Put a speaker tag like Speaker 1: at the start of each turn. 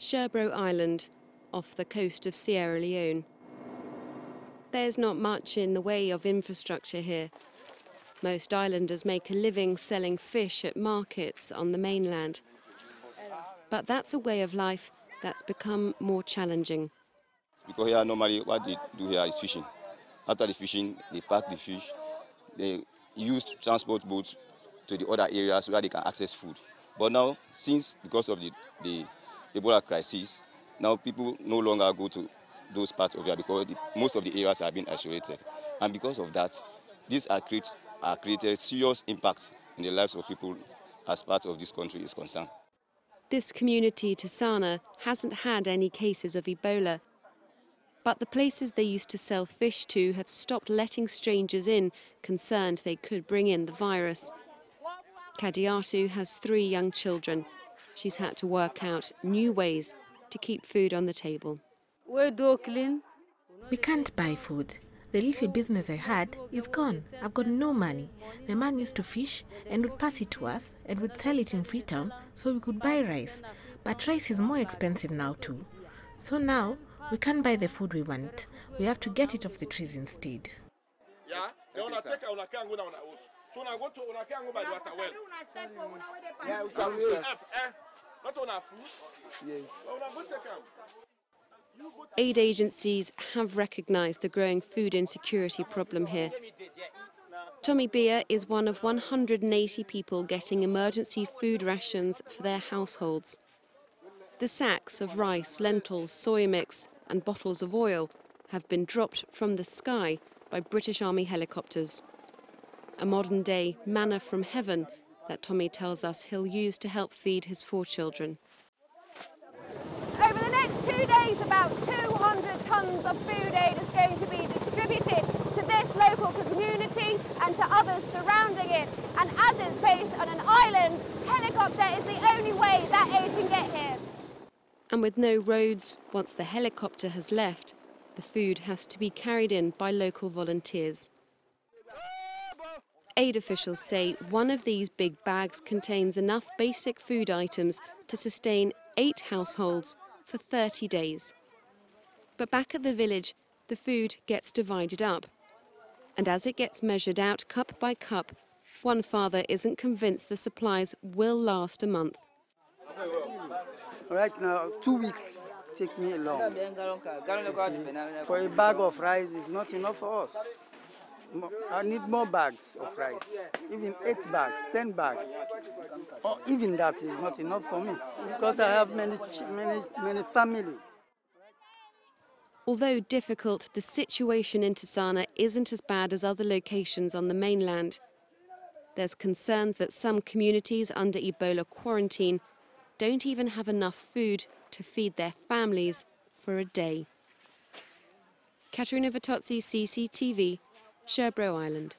Speaker 1: Sherbro Island, off the coast of Sierra Leone. There's not much in the way of infrastructure here. Most islanders make a living selling fish at markets on the mainland. But that's a way of life that's become more challenging.
Speaker 2: Because here normally what they do here is fishing. After the fishing, they pack the fish, they use transport boats to the other areas where they can access food. But now, because of the Ebola crisis, now people no longer go to those parts of here because most of the areas have been isolated. And because of that, these are created serious impact in the lives of people as part of this country is concerned.
Speaker 1: This community, Tisana, hasn't had any cases of Ebola. But the places they used to sell fish to have stopped letting strangers in, concerned they could bring in the virus. Kadiatu has 3 young children. She's had to work out new ways to keep food on the table.
Speaker 3: We can't buy food. The little business I had is gone. I've got no money. The man used to fish and would pass it to us and would sell it in Freetown so we could buy rice. But rice is more expensive now too. So now we can't buy the food we want. We have to get it off the trees instead.
Speaker 1: Aid agencies have recognised the growing food insecurity problem here. Tommy Beer is one of 180 people getting emergency food rations for their households. The sacks of rice, lentils, soy mix and bottles of oil have been dropped from the sky by British Army helicopters. A modern-day manna from heaven that Tommy tells us he'll use to help feed his 4 children.
Speaker 4: Over the next 2 days, about 200 tonnes of food aid is going to be distributed to this local community and to others surrounding it. And as it's based on an island, helicopter is the only way that aid can get here.
Speaker 1: And with no roads, once the helicopter has left, the food has to be carried in by local volunteers. Aid officials say one of these big bags contains enough basic food items to sustain 8 households for 30 days. But back at the village, the food gets divided up. And as it gets measured out cup by cup, one father isn't convinced the supplies will last a month.
Speaker 5: Right now, 2 weeks take me long. For a bag of rice is not enough for us. I need more bags of rice, even 8 bags, 10 bags. Or even that is not enough for me because I have many family.
Speaker 1: Although difficult, the situation in Tisana isn't as bad as other locations on the mainland. There's concerns that some communities under Ebola quarantine don't even have enough food to feed their families for a day. Katerina Vitozzi, CCTV, Sherbro Island.